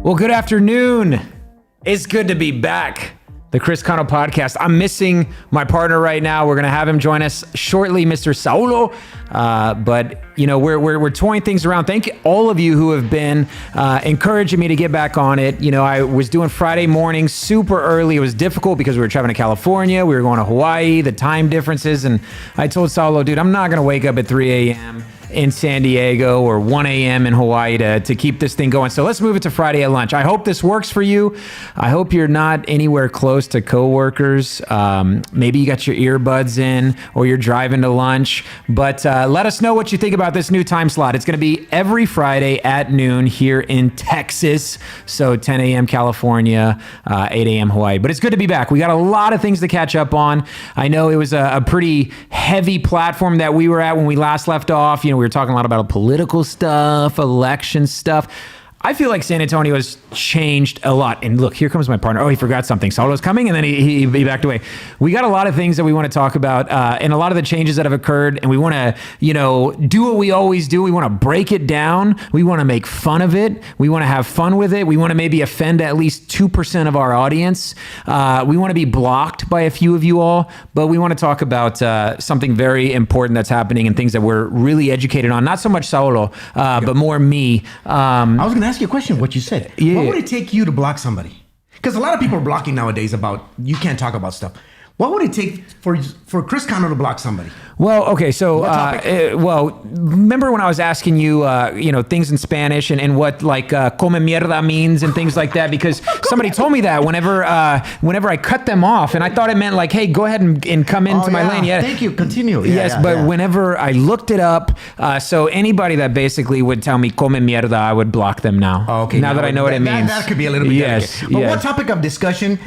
Well, good afternoon. It's good to be back. The Chris Cano podcast. I'm missing my partner right now. We're going to have him join us shortly, Mr. Saulo. But, you know, we're toying things around. Thank all of you who have been encouraging me to get back on it. You know, I was doing Friday mornings super early. It was difficult because we were traveling to California. We were going to Hawaii, the time differences. And I told Saulo, dude, I'm not going to wake up at 3 a.m. in San Diego or 1 a.m. in Hawaii to keep this thing going. So let's move it to Friday at lunch. I hope this works for you. I hope you're not anywhere close to coworkers. Maybe you got your earbuds in or you're driving to lunch. But let us know what you think about this new time slot. It's going to be every Friday at noon here in Texas. So 10 a.m. California, 8 a.m. Hawaii. But it's good to be back. We got a lot of things to catch up on. I know it was a pretty heavy platform that we were at when we last left off. You know, we were talking a lot about political stuff, election stuff. I feel like San Antonio has changed a lot. And look, here comes my partner. Oh, he forgot something. Saulo's coming, and then he backed away. We got a lot of things that we want to talk about, and a lot of the changes that have occurred, and we want to, do what we always do. We want to break it down. We want to make fun of it. We want to have fun with it. We want to maybe offend at least 2% of our audience. We want to be blocked by a few of you all, but we want to talk about something very important that's happening and things that we're really educated on. Not so much Saulo, but more me. I was going to ask you a question, what you said. Yeah. What would it take you to block somebody? Because a lot of people are blocking nowadays about, you can't talk about stuff. What would it take for Chris Cano to block somebody? Well, okay, so remember when I was asking you, things in Spanish and what like come mierda means and things like that, because somebody told me that whenever I cut them off, and I thought it meant like, hey, go ahead and come into my lane. Yeah, thank you. Continue. Whenever I looked it up, so anybody that basically would tell me come mierda, I would block them now. Oh, okay. Now that I know what it means, that could be a little bit delicate. But what topic of discussion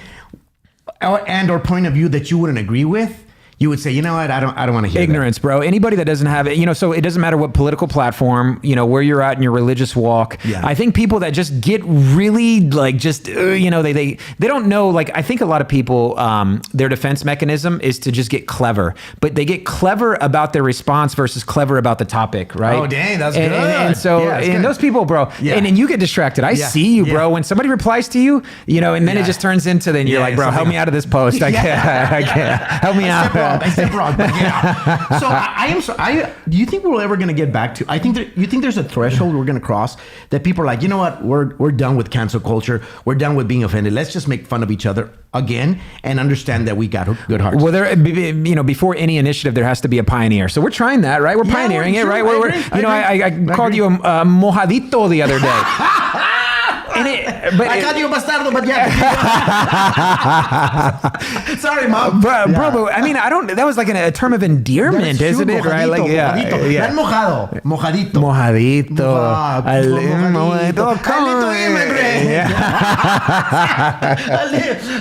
or point of view that you wouldn't agree with, you would say, you know what, I don't want to hear ignorance, bro. Anybody that doesn't have it, so it doesn't matter what political platform, where you're at in your religious walk. Yeah. I think people that just get really like they don't know. Like I think a lot of people, their defense mechanism is to just get clever, but they get clever about their response versus clever about the topic, right? Oh, dang, that's good. And so those people, bro, and you get distracted. I see you, bro. When somebody replies to you, and then it just turns into then you're like, bro, help me out of this post. I can't. Help me out. I said wrong, but yeah. So do you think we're ever going to get back to? You think there's a threshold we're going to cross that people are like, you know what, we're done with cancel culture. We're done with being offended. Let's just make fun of each other again and understand that we got good hearts. Well, before any initiative, there has to be a pioneer. So we're trying that, right? We're pioneering it, right? I called you a mojadito the other day. I called you a bastardo, but yeah. Sorry, Mom. Bro, but I mean, that was like a term of endearment, isn't it? Right? Like, Not mojado. Mojadito. Mojadito. A little immigrant.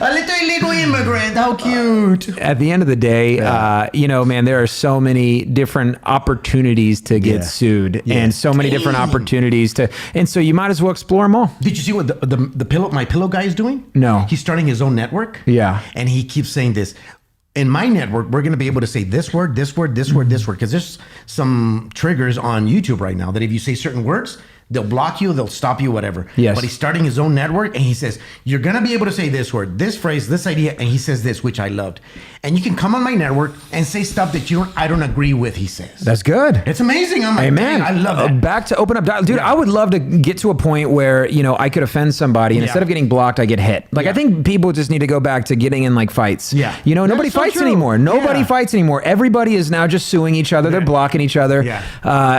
A little illegal immigrant. How cute. At the end of the day, man, there are so many different opportunities to get sued and so many different opportunities and so you might as well explore them all. Did you see what my pillow guy is doing? No. He's starting his own network. Yeah. And he keeps saying this. In my network, we're going to be able to say this word, this word, this word, this word. Because there's some triggers on YouTube right now that if you say certain words, they'll block you, they'll stop you, whatever. Yes. But he's starting his own network, and he says, you're going to be able to say this word, this phrase, this idea, and he says this, which I loved. And you can come on my network and say stuff that I don't agree with, he says. That's good. It's amazing. I'm like, man, I love that. Back to open up dialogue. Dude, I would love to get to a point where, I could offend somebody, and instead of getting blocked, I get hit. Like, I think people just need to go back to getting in, like, fights. Yeah. Nobody fights anymore. Nobody fights anymore. Everybody is now just suing each other. They're blocking each other. Yeah.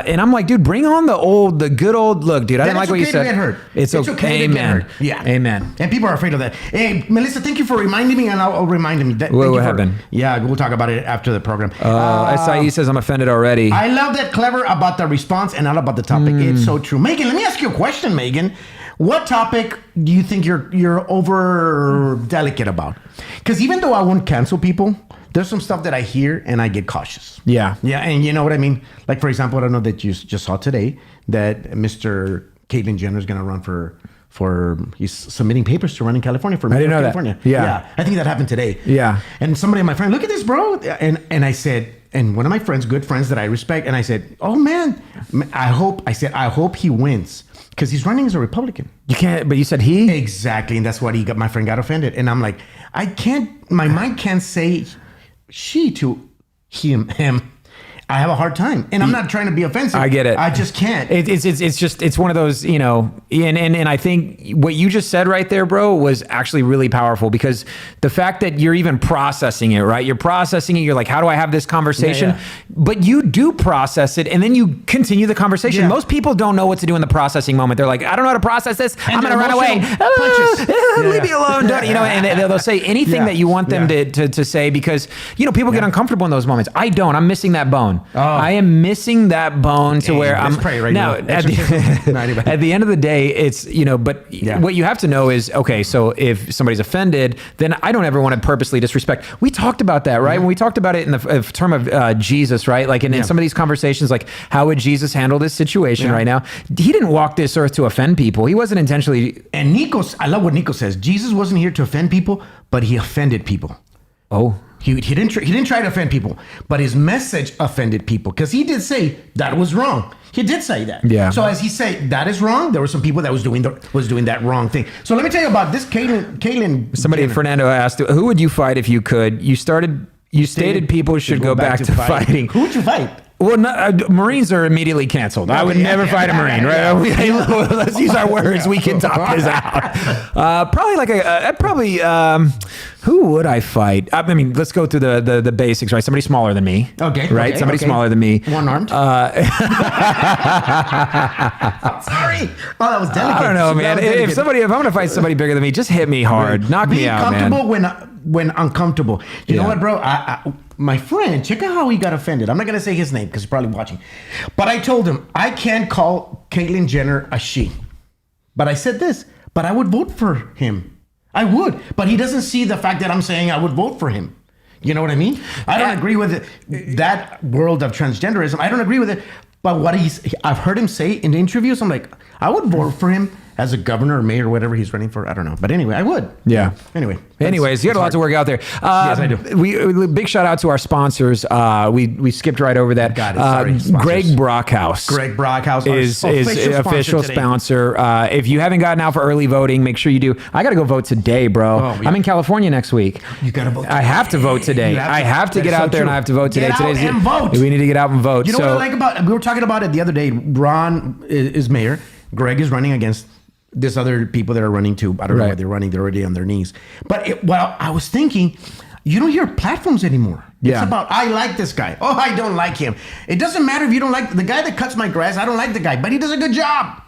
And I'm like, dude, bring on the good old look, dude. I didn't like what you said. To get hurt. It's okay. Amen. Yeah. Amen. And people are afraid of that. Hey, Melissa, thank you for reminding me, and I'll remind him. What happened? Yeah, we'll talk about it after the program. SIE says I'm offended already. I love that clever about the response and not about the topic. It's so true. Megan, let me ask you a question, Megan. What topic do you think you're over delicate about? Because even though I won't cancel people, there's some stuff that I hear and I get cautious. Yeah. Yeah, and you know what I mean? Like, for example, I don't know that you just saw today that Mr. Caitlyn Jenner is going to run for he's submitting papers to run in California for I didn't know California. That. Yeah. I think that happened today. Yeah. And somebody, my friend, look at this, bro. And I said, and one of my friends, good friends that I respect, and I said, oh man, I hope he wins. Because he's running as a Republican. You can't, but you said he? Exactly. And that's what my friend got offended. And I'm like, my mind can't say she to him. I have a hard time, and I'm not trying to be offensive. I get it. I just can't. It's one of those, and I think what you just said right there, bro, was actually really powerful, because the fact that you're even processing it, right? You're processing it. You're like, how do I have this conversation? Yeah. But you do process it, and then you continue the conversation. Yeah. Most people don't know what to do in the processing moment. They're like, I don't know how to process this. And I'm going to run away. Punches. Leave me alone. And they'll say anything that you want them to say, because, people get uncomfortable in those moments. I don't. I'm missing that bone. bone. I am missing that bone to where let's I'm pray right now. at the end of the day, it's, but what you have to know is, okay, so if somebody's offended, then I don't ever want to purposely disrespect. We talked about that, right? When we talked about it in the term of Jesus, right? Like in some of these conversations, like how would Jesus handle this situation right now? He didn't walk this earth to offend people. He wasn't intentionally. And I love what Nico says. Jesus wasn't here to offend people, but he offended people. Oh. He didn't try to offend people, but his message offended people because he did say that was wrong. He did say that. Yeah. So as he said that is wrong, there were some people that was doing that wrong thing. So let me tell you about this Caitlyn. Somebody, Jenner. Fernando asked, who would you fight if you could? You stated people should go back to fighting. Who would you fight? Well, Marines are immediately canceled. I would never fight a Marine, right? Let's use our words. We can talk this out. Probably who would I fight? I mean, let's go through the basics, right? Somebody smaller than me. Okay. Right? Somebody smaller than me. One-armed. Sorry. Oh, that was delicate. I don't know, man. If I'm going to fight somebody bigger than me, just hit me hard. Knock me out, man. Be comfortable when uncomfortable. You know what, bro? My friend, check out how he got offended. I'm not going to say his name because he's probably watching. But I told him, I can't call Caitlyn Jenner a she. But I said this, but I would vote for him. I would. But he doesn't see the fact that I'm saying I would vote for him. You know what I mean? I don't agree with that world of transgenderism. I don't agree with it. But I've heard him say in interviews, I'm like, I would vote for him as a governor or mayor or whatever he's running for. I don't know. But anyway, I would. Yeah. Anyways, you got a lot to work out there. Yes, I do. Big shout out to our sponsors. We skipped right over that. Got it. Sorry. Greg Brockhouse. Greg Brockhouse is official sponsor. If you haven't gotten out for early voting, make sure you do. I got to go vote today, bro. I'm in California next week. You got to vote today. I have to vote today. I have to get out there and I have to vote today. Get out and vote. We need to get out and vote. You know what I like about, we were talking about it the other day. Ron is mayor. Greg is running against this other people that are running too. I don't know where they're running. They're already on their knees. But I was thinking, you don't hear platforms anymore. Yeah. It's about, I like this guy. Oh, I don't like him. It doesn't matter if you don't like the guy that cuts my grass. I don't like the guy, but he does a good job,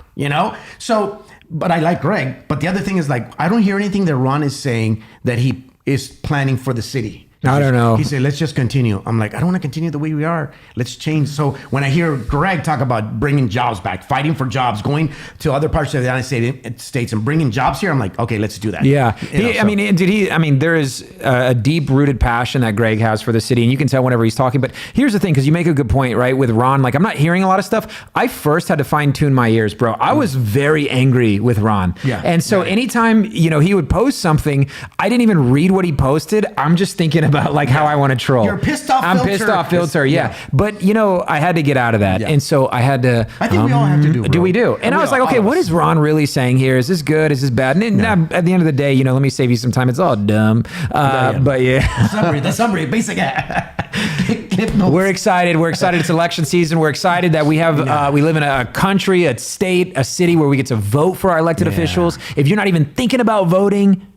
So, but I like Greg. But the other thing is I don't hear anything that Ron is saying that he is planning for the city. I don't know. He said, let's just continue. I'm like, I don't want to continue the way we are. Let's change. So when I hear Greg talk about bringing jobs back, fighting for jobs, going to other parts of the United States and bringing jobs here, I'm like, okay, let's do that. Yeah. There is a deep-rooted passion that Greg has for the city, and you can tell whenever he's talking. But here's the thing, because you make a good point, right? With Ron, I'm not hearing a lot of stuff. I first had to fine-tune my ears, bro. I was very angry with Ron. Yeah. And so anytime, he would post something, I didn't even read what he posted. I'm just thinking about how I want to troll. You're pissed off. I'm pissed off filter. Yeah. But I had to get out of that. Yeah. And so I had to. I think we all have to do. Do we do? And I was like, okay, what is Ron really saying here? Is this good? Is this bad? And at the end of the day, let me save you some time. It's all dumb. But the summary, basic. We're excited. It's election season. We're excited that we have we live in a country, a state, a city where we get to vote for our elected officials. If you're not even thinking about voting,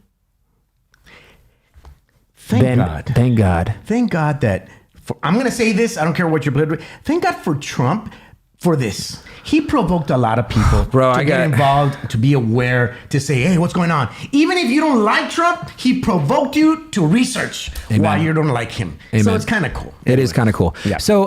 Thank God that I'm going to say this. I don't care what you're. Thank God for Trump for this. He provoked a lot of people to get involved, to be aware, to say, hey, what's going on? Even if you don't like Trump, he provoked you to research why you don't like him. Amen. So it's kind of cool. It is kind of cool. Yeah. So,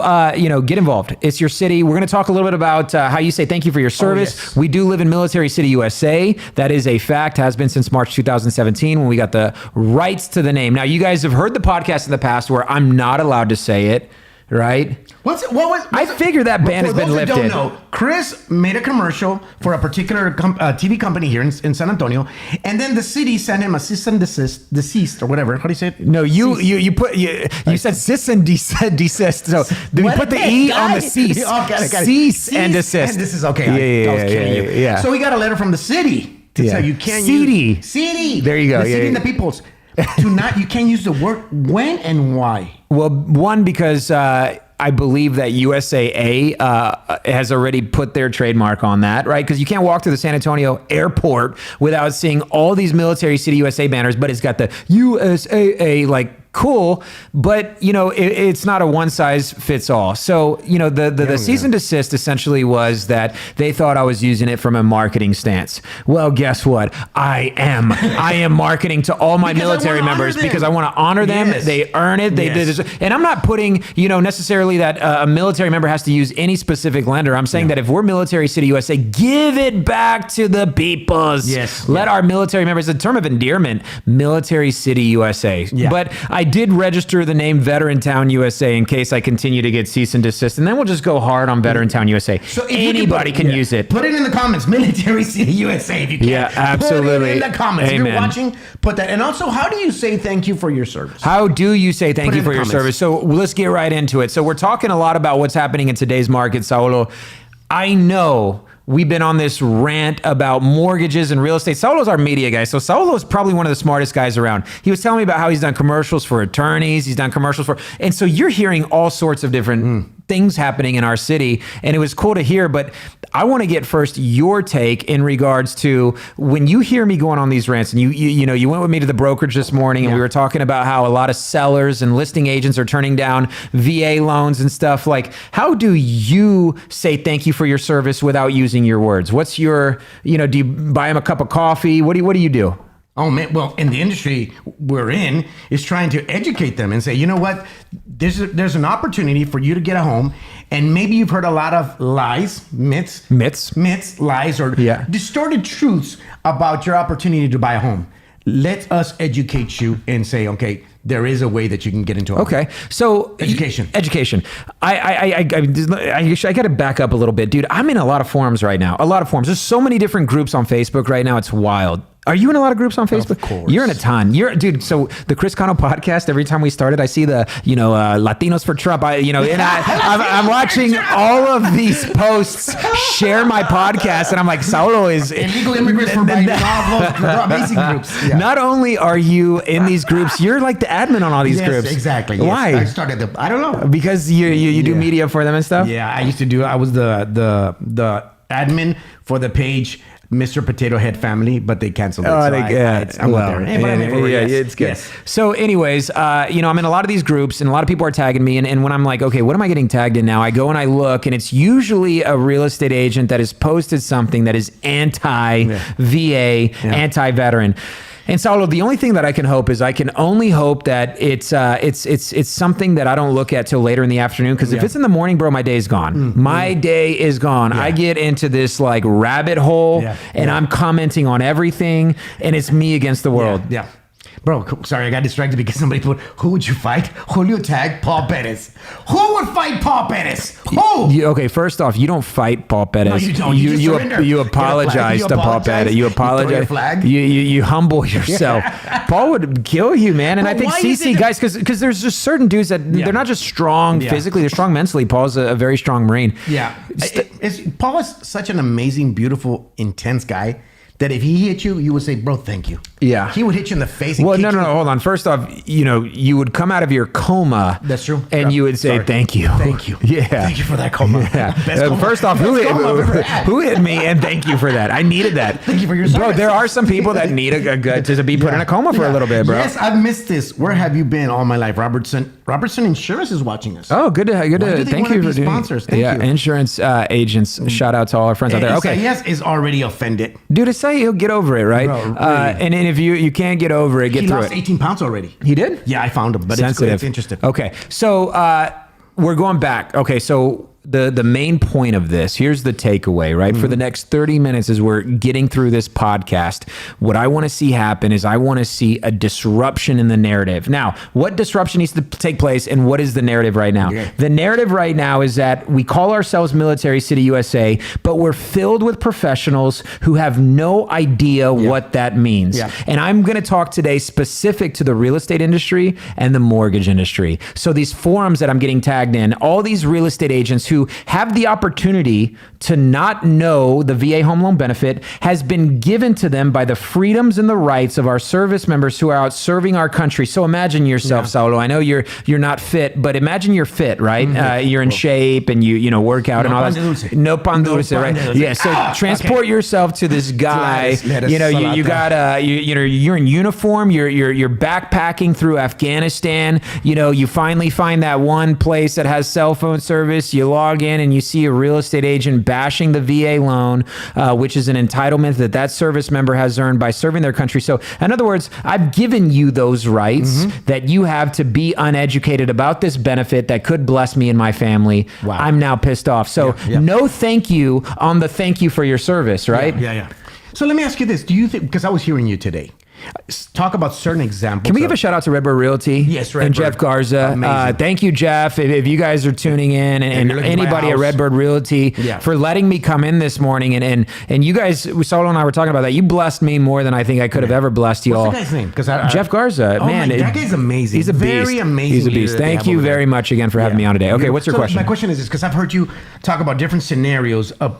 get involved. It's your city. We're going to talk a little bit about how you say thank you for your service. Yes. We do live in Military City, USA. That is a fact, has been since March 2017 when we got the rights to the name. Now, you guys have heard the podcast in the past where I'm not allowed to say it, right? I figure that ban has been lifted. For those who don't know, Chris made a commercial for a particular TV company here in San Antonio, and then the city sent him a cease and desist or whatever. How do you say it? No, you said cease and desist. So we put the E on the cease. Cease and desist. And this is okay. Yeah. So we got a letter from the city to tell you can't use city. There you go. The city and the peoples. You can't use the word when and why. Well, one, because I believe that USAA has already put their trademark on that, right? Because you can't walk through the San Antonio airport without seeing all these Military City USA banners, but it's got the USAA cool, but it's not a one size fits all. So the cease and desist essentially was that they thought I was using it from a marketing stance. Well, guess what? I am marketing to all my military members because I want to honor them. Yes. They earn it. They did, and I'm not putting necessarily that a military member has to use any specific lender. I'm saying that if we're Military City USA, give it back to the peoples. Yes. Let our military members, a term of endearment, Military City USA. Yeah. But I did register the name Veteran Town USA in case I continue to get cease and desist, and then we'll just go hard on Veteran Town USA. So if anybody can use it. Put it in the comments, Military City USA, if you can. Yeah, absolutely. Put it in the comments. If Amen. you're watching, put that. And also, how do you say thank you for your service? How do you say thank Put it you in for the your comments. service? So let's get right into it. So we're talking a lot about what's happening in today's market, Saulo. I know we've been on this rant about mortgages and real estate. Saulo's our media guy. So Saulo's probably one of the smartest guys around. He was telling me about how he's done commercials for attorneys. He's done commercials for, and so you're hearing all sorts of different things happening in our city. And it was cool to hear, but I want to get first your take in regards to when you hear me going on these rants, and you went with me to the brokerage this morning, and we were talking about how a lot of sellers and listing agents are turning down VA loans and stuff. Like, how do you say thank you for your service without using your words? What's your, do you buy them a cup of coffee? What do you do? Oh man, well, in the industry we're in is trying to educate them and say, you know what, there's an opportunity for you to get a home, and maybe you've heard a lot of lies, myths, lies, or distorted truths about your opportunity to buy a home. Let us educate you and say, okay, there is a way that you can get into a home. Okay, so Education. I got to back up a little bit, dude. I'm in a lot of forums right now. A lot of forums. There's so many different groups on Facebook right now. It's wild. Are you in a lot of groups on Facebook? Of course. You're in a ton. Dude. So the Chris Cano podcast. Every time we started, I see the Latinos for Trump. I'm watching all of these posts share my podcast, and I'm like, Saulo is Illegal immigrants for buying basic groups. Yeah. Not only are you in these groups, you're like the admin on all these Yes, groups. exactly. Why? Yes. I don't know. Because you do media for them and stuff? Yeah, I was the admin for the page Mr. Potato Head Family, but they canceled it. Oh, so I'm not there. It's good. Yes. So anyways, I'm in a lot of these groups, and a lot of people are tagging me, and when I'm like, okay, what am I getting tagged in now? I go and I look, and it's usually a real estate agent that has posted something that is anti-VA, anti-veteran. And Saulo, the only thing that I can hope is I can only hope that it's something that I don't look at till later in the afternoon. Because if it's in the morning, bro, my day's gone. My day is gone. I get into this like rabbit hole, and I'm commenting on everything, and it's me against the world. Yeah. Bro, sorry, I got distracted because somebody put, who would you fight? Julio tagged Paul Perez. Who would fight Paul Perez? Who? Okay, first off, you don't fight Paul Perez. No, you don't. You just surrender. You apologize to Paul Perez. You apologize. You humble yourself. Paul would kill you, man. And I think CC guys, because there's just certain dudes that they're not just strong physically, they're strong mentally. Paul's a very strong Marine. Yeah. Paul is such an amazing, beautiful, intense guy that if he hit you, you would say, bro, thank you. Yeah. He would hit you in the face. And well, no, hold on. First off, you would come out of your coma. That's true. And you would say, thank you. Thank you. Yeah. Thank you for that coma. Yeah. Best coma. First off, who hit me? And thank you for that. I needed that. Thank you for your service. Bro, there are some people that need to be put in a coma for a little bit, bro. Yes, I've missed this. Where have you been all my life? Robertson Insurance is watching us. Oh, good to Why do they thank wanna you be for doing sponsors? Thank you. Insurance agents. Shout out to all our friends out there. Okay. Yes, is already offended. Dude, Isaiah, he'll get over it, right? Bro, really. And if you can't get over it, get He through lost it. 18 pounds already. He did? Yeah, I found him, but Sensitive. it's interesting. Okay, so we're going back. Okay, so the main point of this, here's the takeaway, right? For the next 30 minutes as we're getting through this podcast, what I want to see happen is I want to see a disruption in the narrative. Now, what disruption needs to take place, and what is the narrative right now? Okay. The narrative right now is that we call ourselves Military City USA, but we're filled with professionals who have no idea what that means. Yeah. And I'm going to talk today specific to the real estate industry and the mortgage industry. So these forums that I'm getting tagged in, all these real estate agents who who have the opportunity to not know the VA home loan benefit has been given to them by the freedoms and the rights of our service members who are out serving our country. So imagine yourself, Saulo. I know you're not fit, but imagine you're fit, right? You're in shape and you work out and all that. No pan dulce, right? Yeah. So transport yourself to this guy. You got you're in uniform. You're backpacking through Afghanistan. You finally find that one place that has cell phone service. You log in and you see a real estate agent bashing the VA loan, which is an entitlement that service member has earned by serving their country. So in other words, I've given you those rights that you have to be uneducated about this benefit that could bless me and my family. Wow. I'm now pissed off. So no thank you on the thank you for your service, right? Yeah. So let me ask you this. Do you think, because I was hearing you today, talk about certain examples. Can we give a shout out to Redbird Realty? Yes, Redbird. And Jeff Garza. Thank you, Jeff. If you guys are tuning in and anybody at Redbird Realty for letting me come in this morning and you guys, Saulo and I were talking about that. You blessed me more than I think I could have ever blessed you all. What's the guy's name? Jeff Garza. Man, that guy's amazing. He's a beast. Very amazing. He's a beast. Thank you very much again for having me on today. Okay, what's your question? My question is because I've heard you talk about different scenarios of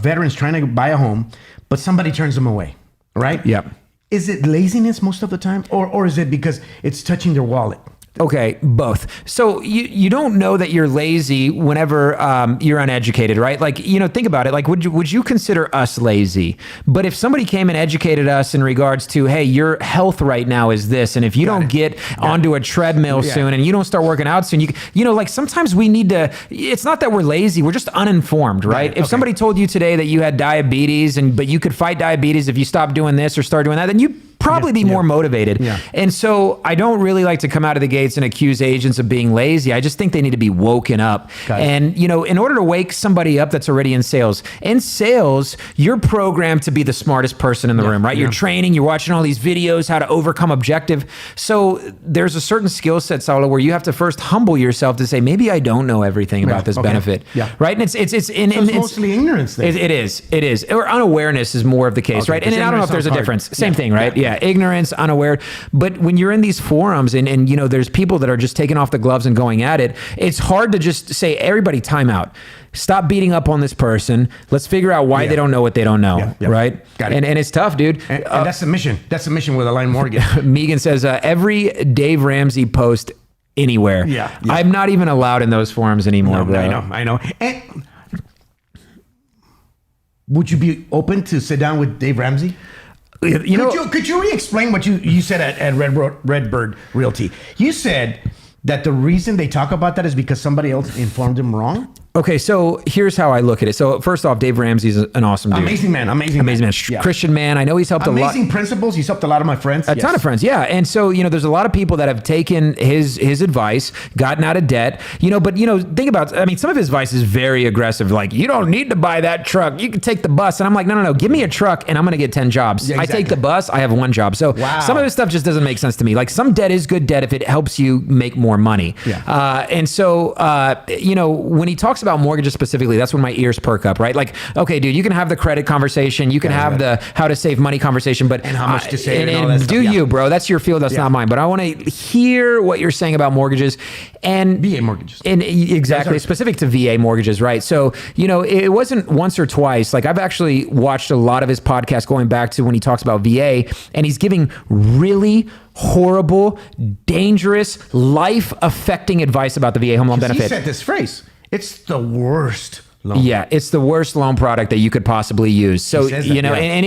veterans trying to buy a home, but somebody turns them away, right? Yep. Is it laziness most of the time, or is it because it's touching their wallet? Okay, both. So you don't know that you're lazy whenever you're uneducated, right? Like, think about it. Like, would you consider us lazy? But if somebody came and educated us in regards to, hey, your health right now is this, and if you don't get onto a treadmill soon, and you don't start working out soon, like sometimes we need to. It's not that we're lazy; we're just uninformed, right? If somebody told you today that you had diabetes, but you could fight diabetes if you stop doing this or start doing that, then you probably be more motivated. Yeah. And so I don't really like to come out of the gates and accuse agents of being lazy. I just think they need to be woken up. And, in order to wake somebody up that's already in sales, you're programmed to be the smartest person in the room, right? You're training, you're watching all these videos, how to overcome objective. So there's a certain skill set, Saulo, where you have to first humble yourself to say, maybe I don't know everything about this benefit. Yeah. Right? And it's mostly ignorance then. It is. Or unawareness is more of the case, right? And I don't know if there's a difference. Same thing, right? Yeah, ignorance, unaware. But when you're in these forums and there's people that are just taking off the gloves and going at it, it's hard to just say, everybody time out. Stop beating up on this person. Let's figure out why they don't know what they don't know, right? Got it. And it's tough, dude. And that's the mission. That's the mission with Align Mortgage. Megan says, every Dave Ramsey post anywhere. Yeah. I'm not even allowed in those forums anymore, bro. I know. And would you be open to sit down with Dave Ramsey? Could you re-explain what you said at Redbird Realty? You said that the reason they talk about that is because somebody else informed them wrong? Okay, so here's how I look at it. So first off, Dave Ramsey's an awesome dude. Amazing man. Yeah. Christian man. I know he's helped a lot. Amazing principles. He's helped a lot of my friends. A ton of friends, yeah. And so, there's a lot of people that have taken his advice, gotten out of debt, but think about, some of his advice is very aggressive. Like, you don't need to buy that truck. You can take the bus. And I'm like, no. Give me a truck and I'm going to get 10 jobs. Yeah, exactly. I take the bus. I have one job. So some of this stuff just doesn't make sense to me. Like, some debt is good debt if it helps you make more money. Yeah. And so, when he talks about mortgages specifically, that's when my ears perk up, right? Like, okay, dude, you can have the credit conversation, you can have the how to save money conversation, but and how much to save and all that stuff. Do you, bro? That's your field, that's not mine. But I want to hear what you're saying about mortgages and VA mortgages. And exactly, specific to VA mortgages, right? So, it wasn't once or twice. Like, I've actually watched a lot of his podcasts going back to when he talks about VA, and he's giving really horrible, dangerous, life-affecting advice about the VA home loan benefit. He said this phrase. It's the worst loan. Yeah, it's the worst loan product that you could possibly use. So, and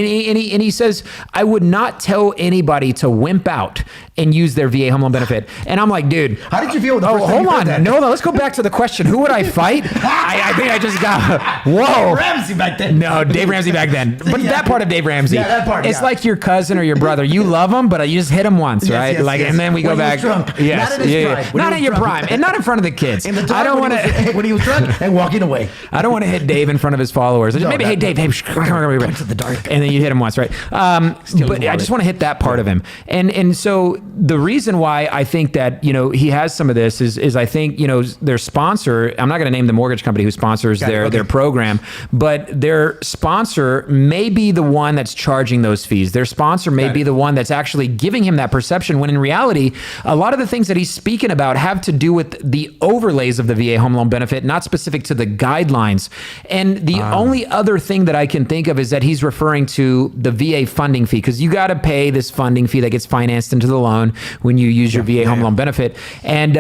he says, I would not tell anybody to wimp out and use their VA home loan benefit. And I'm like, dude. How did you feel? Hold on. No, let's go back to the question. Who would I fight? I think I just got, whoa. Dave Ramsey back then. No, Dave Ramsey back then. But that part of Dave Ramsey. Yeah, that part, It's like your cousin or your brother. You love him, but you just hit him once, right? And then we go back. Yes. Not at your prime. And not in front of the kids. I don't want to. When he was drunk and walking away. I don't don't want to hit Dave in front of his followers. Maybe, hey, Dave, come to the dark. And then you hit him once, right? But I just want to hit that part of him. And so the reason why I think that, he has some of this is I think, their sponsor, I'm not going to name the mortgage company who sponsors their program, but their sponsor may be the one that's charging those fees. Their sponsor may be the one that's actually giving him that perception, when in reality, a lot of the things that he's speaking about have to do with the overlays of the VA home loan benefit, not specific to the guidelines. And the only other thing that I can think of is that he's referring to the VA funding fee, because you got to pay this funding fee that gets financed into the loan when you use your VA home loan benefit. And,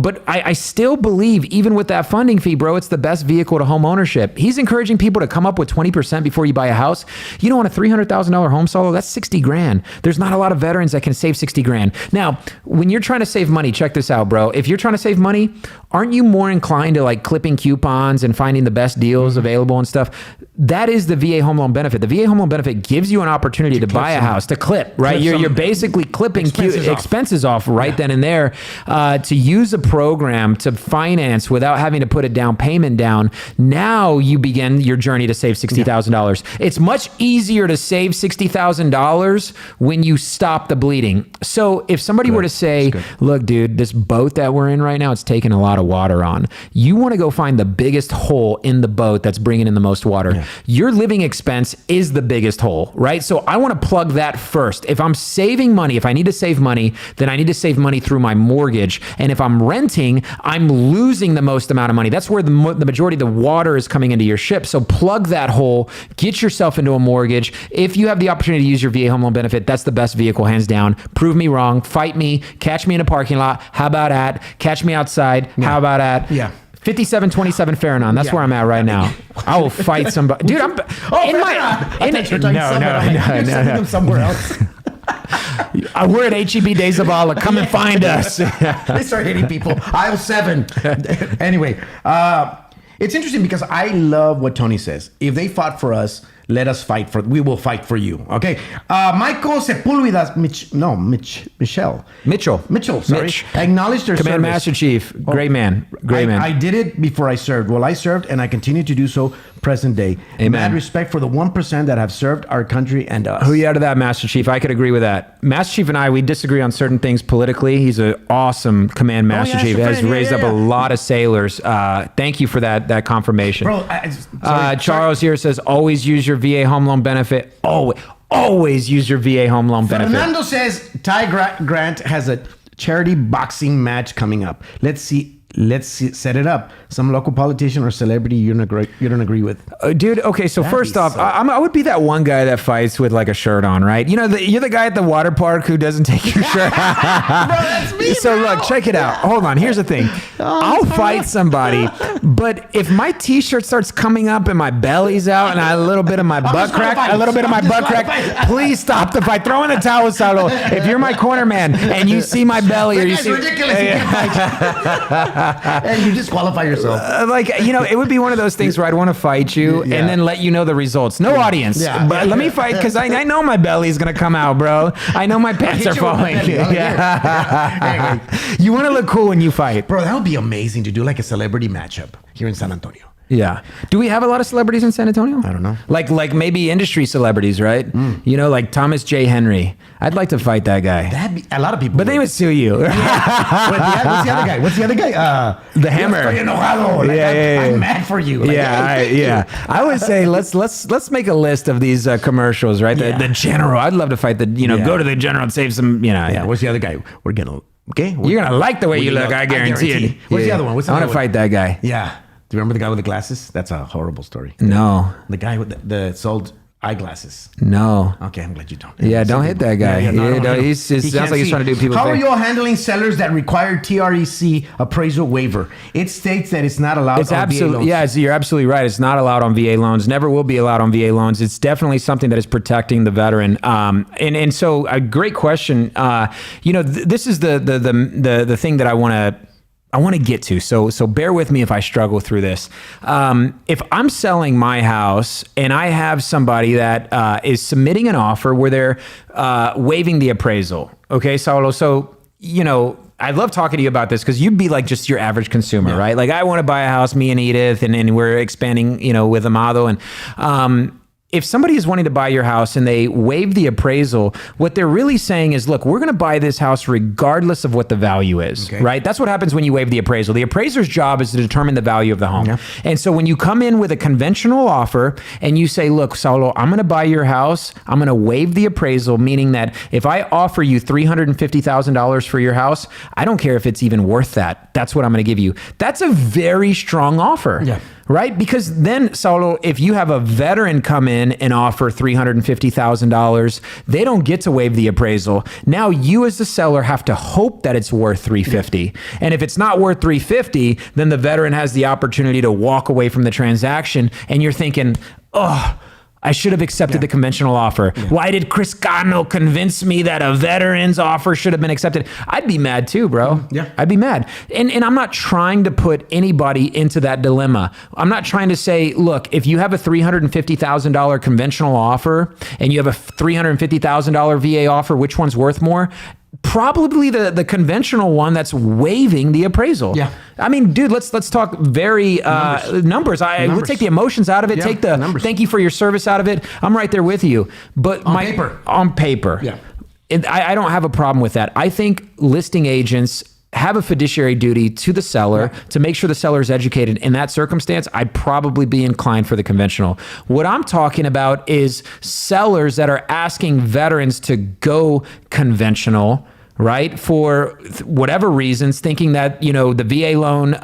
but I still believe, even with that funding fee, bro, it's the best vehicle to home ownership. He's encouraging people to come up with 20% before you buy a house. You don't want a $300,000 home solo? That's 60 grand. There's not a lot of veterans that can save 60 grand. Now, when you're trying to save money, check this out, bro. If you're trying to save money, aren't you more inclined to like clipping coupons and finding the best deals available and stuff? That is the VA home loan benefit. The VA home loan benefit gives you an opportunity to buy a house, to clip, right? You're basically clipping expenses off right then and there, to use a program to finance without having to put a down payment down. Now you begin your journey to save $60,000. It's much easier to save $60,000 when you stop the bleeding. So if somebody were to say, look, dude, this boat that we're in right now, it's taking a lot of water on. You want to go find the biggest hole in the boat that's bringing in the most water. Yeah. Your living expense is the biggest hole, right? So I want to plug that first. If I'm saving money, if I need to save money, then I need to save money through my mortgage. And if I'm renting, I'm losing the most amount of money. That's where the majority of the water is coming into your ship. So plug that hole, get yourself into a mortgage. If you have the opportunity to use your VA home loan benefit, that's the best vehicle, hands down. Prove me wrong, fight me, catch me in a parking lot. How about that? Catch me outside. Yeah. How about that? Yeah. 5727 Farranon. That's where I'm at right now. I will fight somebody. Dude, I'm in my... No. Somewhere else. We're at HEB Days of Allah. Come and find us. They start hitting people. Aisle 7. Anyway, it's interesting because I love what Tony says. If they fought for us, let us fight for. We will fight for you. Okay. Michael Sepulveda, Mitchell. Sorry. Mitch. Acknowledged their Command service. Master Chief. Great man. I did it before I served. Well, I served and I continue to do so present day. Amen. Mad respect for the 1% that have served our country and us. Who you out of that, Master Chief? I could agree with that. Master Chief and I, we disagree on certain things politically. He's an awesome Command Master Chief. Has raised up a lot of sailors. Thank you for that confirmation. Bro, Charles here says, always use your VA home loan benefit. Always use your VA home loan benefit. Fernando says Ty Grant has a charity boxing match coming up. Let's set it up. Some local politician or celebrity you don't agree with. Dude, okay, so first off, I would be that one guy that fights with like a shirt on, right? You're the guy at the water park who doesn't take your shirt. Bro, that's me. So look, check it out. Hold on, here's the thing. I'll fight somebody, but if my t-shirt starts coming up and my belly's out and a little bit of my butt crack, please stop the fight. Throw in the towel, Saulo. If you're my corner man and you see my belly or you see... ridiculous. And you disqualify yourself. It would be one of those things where I'd want to fight you and then let you know the results. No audience. But let me fight because I know my belly's going to come out, bro. I know my pants are falling. Anyway, you want to look cool when you fight. Bro, that would be amazing to do like a celebrity matchup here in San Antonio. Yeah. Do we have a lot of celebrities in San Antonio? I don't know. Like maybe industry celebrities, right? Like Thomas J. Henry. I'd like to fight that guy. That'd be a lot of people. But they would sue you. What's the other guy? The Hammer. I'm mad for you. I would say let's make a list of these commercials, right? The General. I'd love to fight go to the General and save some. What's the other guy? You're gonna like the way you look. I guarantee it. What's the other one? I want to fight that guy. Yeah. Do you remember the guy with the glasses? That's a horrible story. No. The guy with the sold eyeglasses. No. Okay, I'm glad you don't. Yeah, don't hit that guy. He sounds like he's trying to do people. How are you all handling sellers that require TREC appraisal waiver? It states that it's not allowed on VA loans. Yeah, you're absolutely right. It's not allowed on VA loans. Never will be allowed on VA loans. It's definitely something that is protecting the veteran. And so a great question. This is the thing that I want to get to. So bear with me if I struggle through this. If I'm selling my house and I have somebody that is submitting an offer where they're waiving the appraisal. Okay, Saulo. So, I love talking to you about this because you'd be like just your average consumer, right? Like I want to buy a house, me and Edith, and we're expanding, with Amado. And if somebody is wanting to buy your house and they waive the appraisal, what they're really saying is, look, we're going to buy this house regardless of what the value is, right? That's what happens when you waive the appraisal. The appraiser's job is to determine the value of the home. Yeah. And so when you come in with a conventional offer and you say, look, Saulo, I'm going to buy your house. I'm going to waive the appraisal, meaning that if I offer you $350,000 for your house, I don't care if it's even worth that. That's what I'm going to give you. That's a very strong offer. Yeah. Right? Because then, Saulo, if you have a veteran come in and offer $350,000, they don't get to waive the appraisal. Now you as the seller have to hope that it's worth $350,000. And if it's not worth $350,000, then the veteran has the opportunity to walk away from the transaction. And you're thinking, oh, I should have accepted the conventional offer. Why did Chris Cano convince me that a veteran's offer should have been accepted? I'd be mad too, bro. Yeah. I'd be mad. And I'm not trying to put anybody into that dilemma. I'm not trying to say, look, if you have a $350,000 conventional offer and you have a $350,000 VA offer, which one's worth more? Probably the conventional one that's waiving the appraisal. Yeah. I mean, dude, let's talk very numbers. We'll take the emotions out of it. Take the numbers. Thank you for your service out of it. I'm right there with you. But on paper. Yeah. I don't have a problem with that. I think listing agents have a fiduciary duty to the seller to make sure the seller is educated. In that circumstance, I'd probably be inclined for the conventional. What I'm talking about is sellers that are asking veterans to go conventional, right? For whatever reasons, thinking that, the VA loan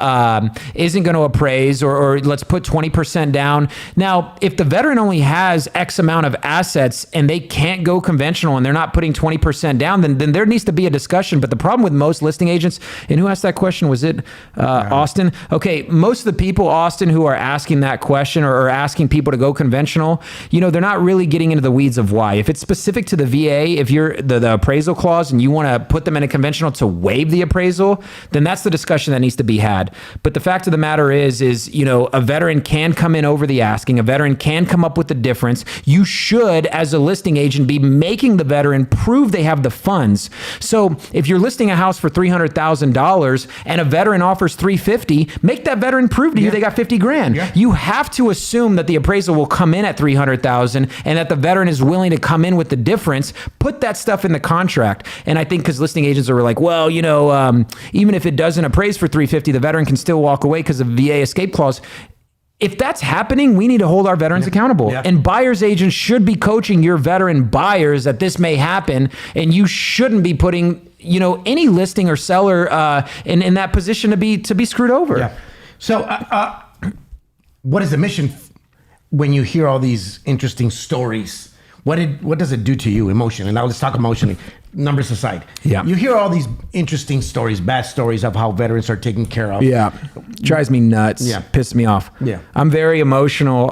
isn't going to appraise or let's put 20% down. Now, if the veteran only has X amount of assets and they can't go conventional and they're not putting 20% down, then there needs to be a discussion. But the problem with most listing agents, and who asked that question? Was it Austin? Okay, most of the people, Austin, who are asking that question or asking people to go conventional, they're not really getting into the weeds of why. If it's specific to the VA, if you're the appraisal clause and you want to put them in a conventional to waive the appraisal, then that's the discussion that needs to be had. But the fact of the matter is a veteran can come in over the asking. A veteran can come up with the difference. You should, as a listing agent, be making the veteran prove they have the funds. So if you're listing a house for $300,000 and a veteran offers $350,000, make that veteran prove to you they got $50,000. Yeah. You have to assume that the appraisal will come in at $300,000 and that the veteran is willing to come in with the difference. Put that stuff in the contract. And I think because listing agents are like, well, even if it doesn't appraise for $350,000, the veteran can still walk away because of VA escape clause. If that's happening, we need to hold our veterans accountable. Yeah. And buyer's agents should be coaching your veteran buyers that this may happen, and you shouldn't be putting, any listing or seller in that position to be screwed over. Yeah. So, what is the mission when you hear all these interesting stories? What does it do to you emotionally? Now let's talk emotionally. Numbers aside. Yeah. You hear all these interesting stories, bad stories of how veterans are taken care of. Yeah. Drives me nuts. Yeah. Pisses me off. Yeah. I'm very emotional.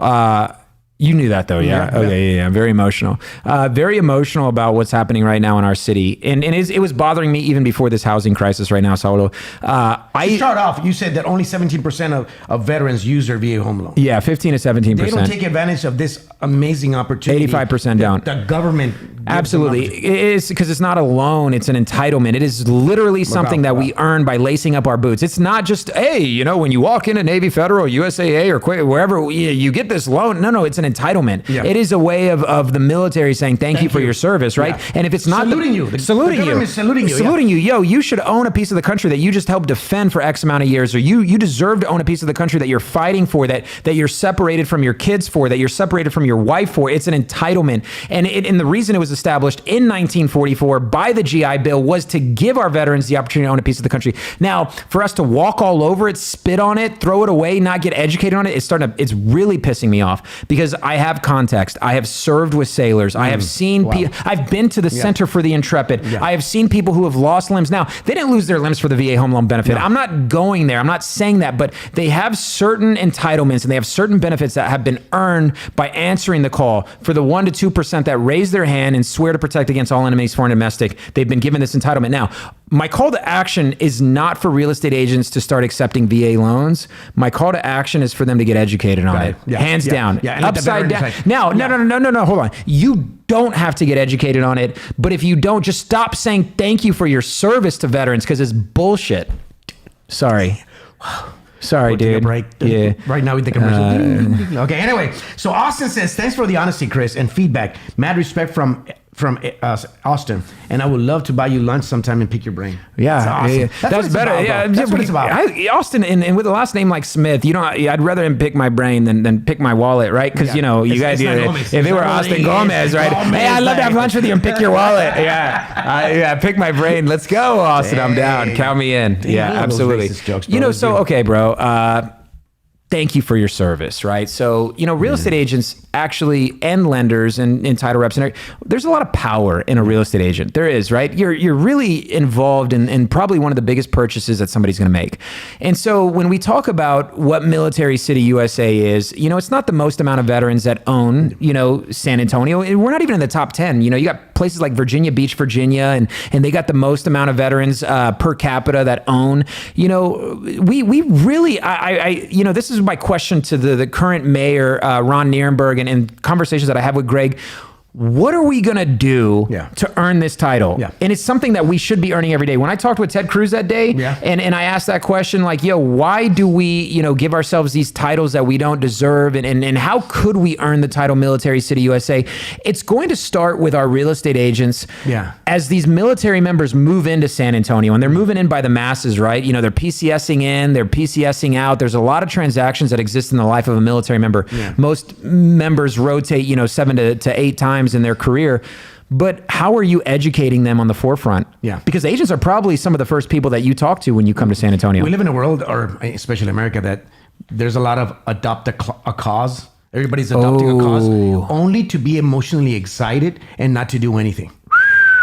You knew that though, yeah? Okay, yeah. Very emotional. Very emotional about what's happening right now in our city. And it was bothering me even before this housing crisis right now, Saulo. To start off, you said that only 17% of veterans use their VA home loan. Yeah, 15 to 17%. They don't take advantage of this amazing opportunity. 85% down. The government. Absolutely. It is because it's not a loan, it's an entitlement. It is literally something that we earn by lacing up our boots. It's not just, hey, when you walk into Navy Federal, USAA, or wherever you get this loan. No, it's an entitlement. Yeah. It is a way of the military saying thank you for your service, right? Yeah. And if it's not saluting you, saluting you, yo, you should own a piece of the country that you just helped defend for X amount of years, or you deserve to own a piece of the country that you're fighting for, that you're separated from your kids for, that you're separated from your wife for. It's an entitlement, and the reason it was established in 1944 by the GI Bill was to give our veterans the opportunity to own a piece of the country. Now, for us to walk all over it, spit on it, throw it away, not get educated on it, it's really pissing me off, because I have context. I have served with sailors. I have seen people. I've been to the Center for the Intrepid. Yeah. I have seen people who have lost limbs. Now, they didn't lose their limbs for the VA home loan benefit. No. I'm not going there. I'm not saying that, but they have certain entitlements and they have certain benefits that have been earned by answering the call. For the 1% to 2% that raise their hand and swear to protect against all enemies, foreign and domestic, they've been given this entitlement. Now, my call to action is not for real estate agents to start accepting VA loans. My call to action is for them to get educated on it. Yeah. Hands down. Yeah. And let the Upside down. veterans, like- Now, Yeah. no, hold on. You don't have to get educated on it, but if you don't, just stop saying thank you for your service to veterans because it's bullshit. Sorry. Sorry, We'll take a dude. break. Yeah. Right now with the commercial. Okay. Anyway, so Austin says, "Thanks for the honesty, Chris, and feedback. Mad respect from Austin, and I would love to buy you lunch sometime and pick your brain." Yeah, That's awesome. yeah. That's what it's better. about, Yeah, bro. That's what it's about. Austin, and with a last name like Smith, you know, I'd rather him pick my brain than pick my wallet, right? Because you know, you It's guys, not Gomez. if It's it were not Austin Gomez. Gomez, right? Gomez, Hey, I'd love to have like- lunch with you and pick your wallet. Yeah, pick my brain. Let's go, Austin. I'm down. Hey. Count me in. Damn, I Yeah, love those absolutely. racist jokes, You bro. know, so okay, bro. Thank you for your service, right? So, you know, real estate agents actually, and lenders and title reps, and there's a lot of power in a real estate agent. There is, right? You're really involved in probably one of the biggest purchases that somebody's going to make. And so when we talk about what Military City USA is, you know, it's not the most amount of veterans that own, you know, San Antonio. We're not even in the top 10. You know, you got places like Virginia Beach, Virginia, and they got the most amount of veterans per capita that own. You know, we really, I you know, this is my question to the current mayor, Ron Nierenberg, and conversations that I have with Greg. What are we going to do to earn this title? Yeah. And it's something that we should be earning every day. When I talked with Ted Cruz that day, and I asked that question, like, yo, why do we, you know, give ourselves these titles that we don't deserve? And how could we earn the title Military City USA? It's going to start with our real estate agents. Yeah. As these military members move into San Antonio, and they're moving in by the masses, right? You know, they're PCSing in, they're PCSing out. There's a lot of transactions that exist in the life of a military member. Yeah. Most members rotate, you know, 7 to 8 times in their career. But how are you educating them on the forefront? Yeah. Because agents are probably some of the first people that you talk to when you come to San Antonio. We live in a world, or especially America, that there's a lot of adopt a cause. Everybody's adopting a cause only to be emotionally excited and not to do anything.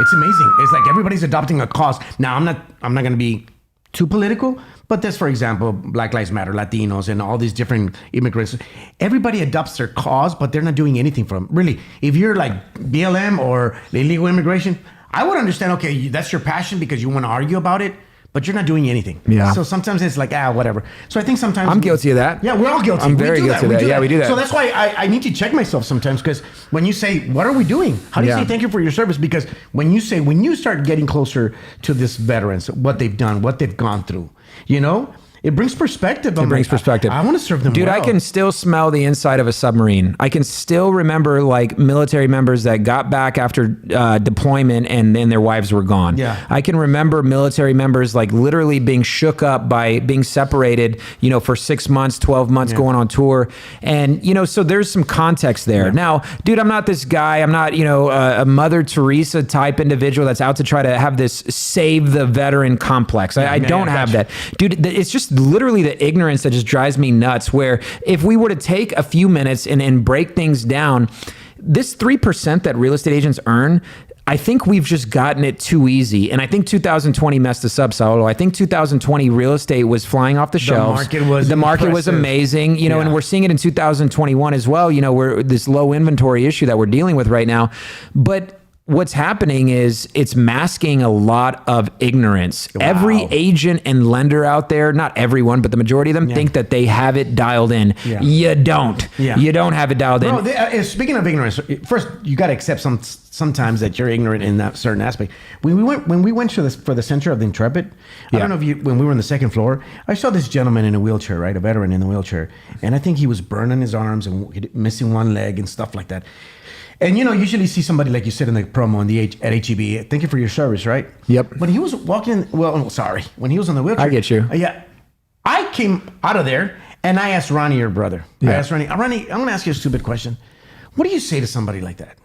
It's amazing. It's like everybody's adopting a cause. Now, I'm not going to be too political, but there's, for example, Black Lives Matter, Latinos, and all these different immigrants. Everybody adopts their cause, but they're not doing anything for them. Really, if you're like BLM or illegal immigration, I would understand, okay, that's your passion because you want to argue about it, but you're not doing anything. Yeah. So sometimes it's like, whatever. So I think sometimes... I'm guilty of that. Yeah, we're all guilty. I'm very guilty of that. Yeah, we do that. So that's why I need to check myself sometimes, because when you say, what are we doing? How do you say thank you for your service? Because when you start getting closer to this veterans, what they've done, what they've gone through, you know, it brings perspective. It brings perspective. I want to serve them Dude, well. I can still smell the inside of a submarine. I can still remember like military members that got back after deployment and then their wives were gone. Yeah. I can remember military members like literally being shook up by being separated, you know, for 6 months, 12 months going on tour. And, you know, so there's some context there. Now, dude, I'm not this guy. I'm not, you know, a Mother Teresa type individual that's out to try to have this save the veteran complex. I don't have that. Dude, it's just literally the ignorance that just drives me nuts, where if we were to take a few minutes and break things down, this 3% that real estate agents earn, I think we've just gotten it too easy. And I think 2020 messed us up, Saulo. I think 2020 real estate was flying off the shelves. The market was amazing, you know, and we're seeing it in 2021 as well. You know, we're this low inventory issue that we're dealing with right now. But what's happening is it's masking a lot of ignorance. Wow. Every agent and lender out there, not everyone, but the majority of them think that they have it dialed in. Yeah. You don't. Yeah. You don't have it dialed in. Bro, speaking of ignorance, first you got to accept sometimes that you're ignorant in that certain aspect. When we went to for the center of the Intrepid, I don't know if when we were on the second floor, I saw this gentleman in a wheelchair, right, a veteran in a wheelchair, and I think he was burning his arms and missing one leg and stuff like that. And, you know, usually see somebody like you said in the promo at HEB, thank you for your service, right? Yep. When he was walking, when he was on the wheelchair. I get you. Yeah. I came out of there and I asked Ronnie, your brother. I asked Ronnie, I'm going to ask you a stupid question. What do you say to somebody like that?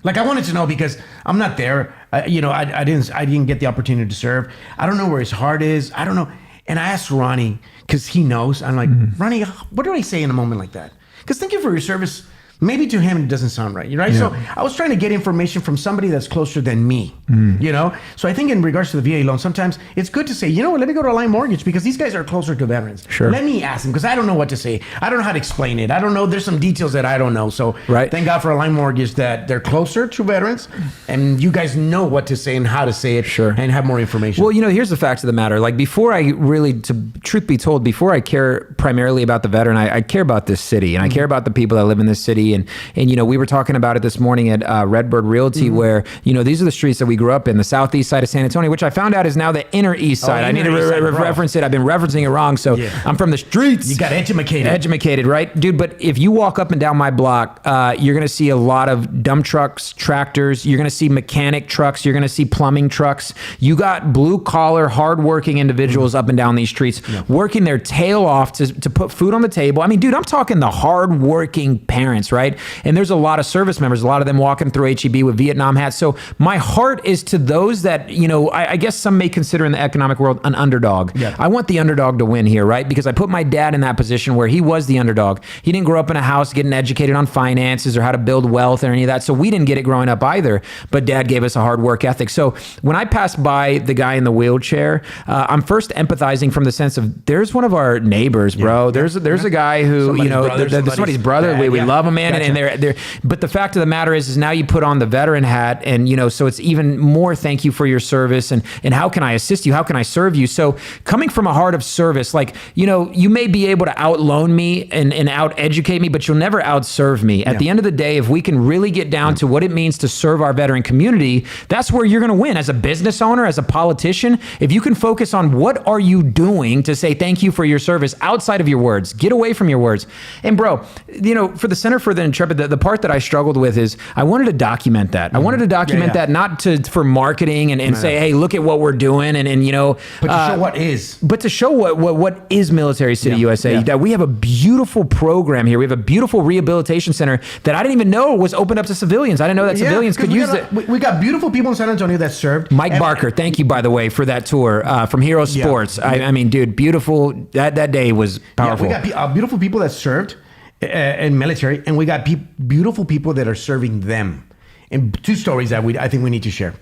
Like, I wanted to know because I'm not there. You know, I didn't get the opportunity to serve. I don't know where his heart is. I don't know. And I asked Ronnie because he knows. I'm like, Ronnie, what do I say in a moment like that? Because thank you for your service. maybe to him it doesn't sound right, right? Yeah. So I was trying to get information from somebody that's closer than me, you know? So I think in regards to the VA loan, sometimes it's good to say, you know what, let me go to Align Mortgage because these guys are closer to veterans. Sure. Let me ask them because I don't know what to say. I don't know how to explain it. I don't know. There's some details that I don't know. So thank God for Align Mortgage that they're closer to veterans and you guys know what to say and how to say it and have more information. Well, you know, here's the facts of the matter. Like before I really, truth be told, before I care primarily about the veteran, I care about this city and I care about the people that live in this city. And you know, we were talking about it this morning at Redbird Realty where, you know, these are the streets that we grew up in, the southeast side of San Antonio, which I found out is now the inner east side. I need to reference it. I've been referencing it wrong. So I'm from the streets. You got educated. Educated, right? Dude, but if you walk up and down my block, you're going to see a lot of dump trucks, tractors. You're going to see mechanic trucks. You're going to see plumbing trucks. You got blue collar, hardworking individuals up and down these streets working their tail off to put food on the table. I mean, dude, I'm talking the hardworking parents, right? And there's a lot of service members, a lot of them walking through HEB with Vietnam hats. So my heart is to those that, you know, I guess some may consider in the economic world an underdog. Yeah. I want the underdog to win here, right? Because I put my dad in that position where he was the underdog. He didn't grow up in a house getting educated on finances or how to build wealth or any of that. So we didn't get it growing up either. But dad gave us a hard work ethic. So when I pass by the guy in the wheelchair, I'm first empathizing from the sense of there's one of our neighbors, bro. There's a guy who, Somebody's you know, brother, somebody's brother. We love him, man. Gotcha. And they're but the fact of the matter is now you put on the veteran hat and, you know, so it's even more thank you for your service and how can I assist you? How can I serve you? So coming from a heart of service, like, you know, you may be able to outloan me and out educate me, but you'll never outserve me. At the end of the day, if we can really get down to what it means to serve our veteran community, that's where you're going to win as a business owner, as a politician. If you can focus on what are you doing to say thank you for your service outside of your words, get away from your words. And bro, you know, for the Center for the Intrepid, the part that I struggled with is I wanted to document that. I wanted to document that not for marketing and say, hey, look at what we're doing and you know, but to show what is. But to show what is Military City USA, that we have a beautiful program here. We have a beautiful rehabilitation center that I didn't even know was opened up to civilians. I didn't know that civilians could use it. We got beautiful people in San Antonio that served. Mike Barker, thank you, by the way, for that tour from Hero Sports. I mean, dude, beautiful. That day was powerful. We got beautiful people that served in military, and we got beautiful people that are serving them. And two stories that I think we need to share.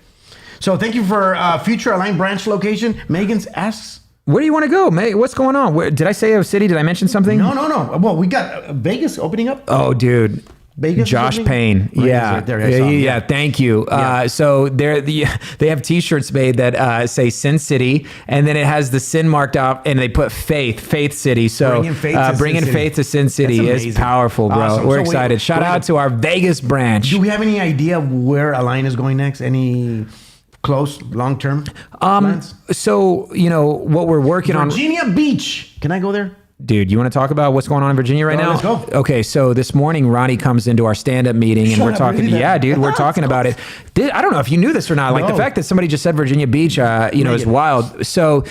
So thank you for future Align branch location. Megan's asks, where do you want to go, May? What's going on? Did I say a city? Did I mention something? No. Well, we got Vegas opening up. Oh, dude. Vegas Josh Payne. Yeah. Right there. Thank you. So they have t-shirts made that say Sin City, and then it has the sin marked out, and they put Faith City. So bringing faith to Sin City is powerful, bro. Awesome. We're excited. Shout out to our Vegas branch. Do we have any idea where Align is going next? Any close, long-term plans? So, you know, what we're working on. Virginia Beach. Can I go there? Dude, you want to talk about what's going on in Virginia right now? Let's go. Okay, so this morning, Ronnie comes into our stand-up meeting, and we're talking. Yeah, dude, we're talking about it. I don't know if you knew this or not. Like the fact that somebody just said Virginia Beach, is wild. So,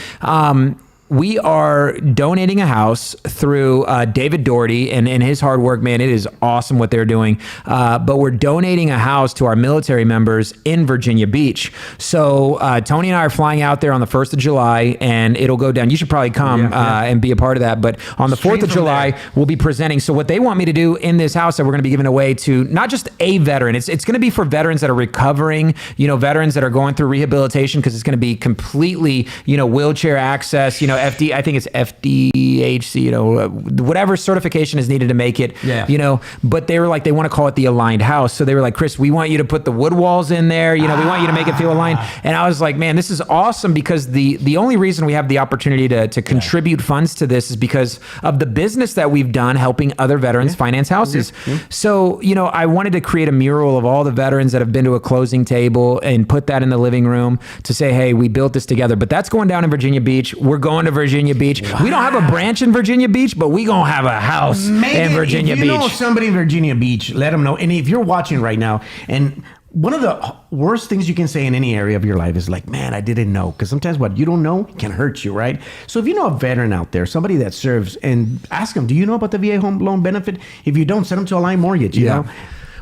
we are donating a house through David Doherty and his hard work, man. It is awesome what they're doing. But we're donating a house to our military members in Virginia Beach. So Tony and I are flying out there on the 1st of July, and it'll go down. You should probably come and be a part of that. But on the 4th of July, we'll be presenting. So what they want me to do in this house that we're going to be giving away to not just a veteran, it's going to be for veterans that are recovering, you know, veterans that are going through rehabilitation, because it's going to be completely, you know, wheelchair access, you know, I think it's FDHC, you know, whatever certification is needed to make it, you know, but they were like, they want to call it the aligned house. So they were like, Chris, we want you to put the wood walls in there. You know, we want you to make it feel aligned. And I was like, man, this is awesome, because the only reason we have the opportunity to contribute funds to this is because of the business that we've done helping other veterans finance houses. So, you know, I wanted to create a mural of all the veterans that have been to a closing table and put that in the living room to say, hey, we built this together. But that's going down in Virginia Beach. We're going to Virginia Beach. Wow. We don't have a branch in Virginia Beach, but we gonna have a house in Virginia Beach. If you know somebody in Virginia Beach, let them know. And if you're watching right now, and one of the worst things you can say in any area of your life is like, man, I didn't know. Because sometimes what you don't know can hurt you, right? So if you know a veteran out there, somebody that serves, and ask them, do you know about the VA home loan benefit? If you don't, send them to Align Mortgage, you know?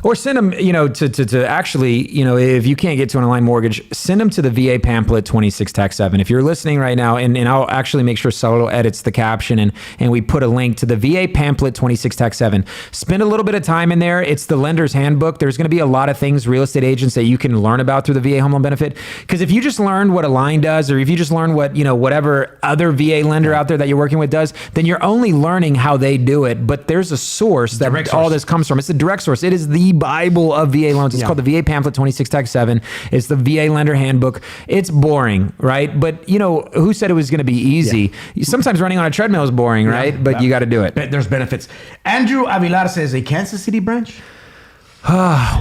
Or send them, to actually, if you can't get to an online mortgage, send them to the VA pamphlet 26 tax 7. If you're listening right now, and I'll actually make sure Saulo edits the caption and we put a link to the VA pamphlet 26 tax 7. Spend a little bit of time in there. It's the lender's handbook. There's going to be a lot of things, real estate agents, that you can learn about through the VA home loan benefit. Because if you just learned what Align does, or if you just learn what, whatever other VA lender out there that you're working with does, then you're only learning how they do it. But there's a source that all this comes from. It's a direct source. It is the Bible of VA loans. It's called the VA pamphlet 26 tax 7. It's the VA lender handbook. It's boring, right? But who said it was going to be easy? Sometimes running on a treadmill is boring, right? But you got to do it. There's benefits. Andrew Avilar says, a Kansas City branch?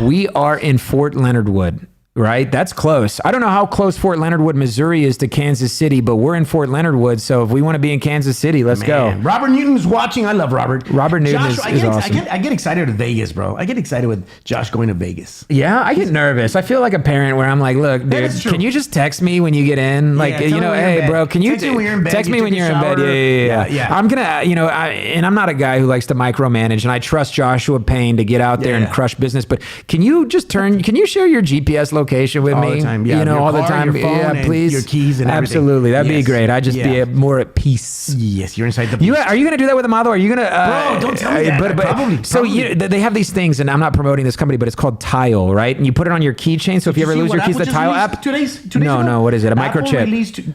We are in Fort Leonard Wood. Right? That's close. I don't know how close Fort Leonard Wood, Missouri is to Kansas City, but we're in Fort Leonard Wood. So if we want to be in Kansas City, let's go. Robert Newton's watching. I love Robert. Robert Newton is awesome. I get excited with Vegas, bro. I get excited with Josh going to Vegas. Yeah, I get nervous. I feel like a parent where I'm like, look, dude, can you just text me when you get in? Like, hey, bro, can you text me when you're in bed? Yeah. I'm going to, and I'm not a guy who likes to micromanage, and I trust Joshua Payne to get out there and crush business, but can you share your GPS location with me? Time, yeah. All the time. Your phone, yeah, please. Your keys and everything. Absolutely. That'd be great. I'd just be more at peace. Yes, you're inside the peace. Are you going to do that with Amado? Are you going to... Bro, don't tell me that. Probably. So they have these things, and I'm not promoting this company, but it's called Tile, right? And you put it on your keychain, so if you ever lose your keys, the Tile app... 2 days ago? No, what is it? A microchip?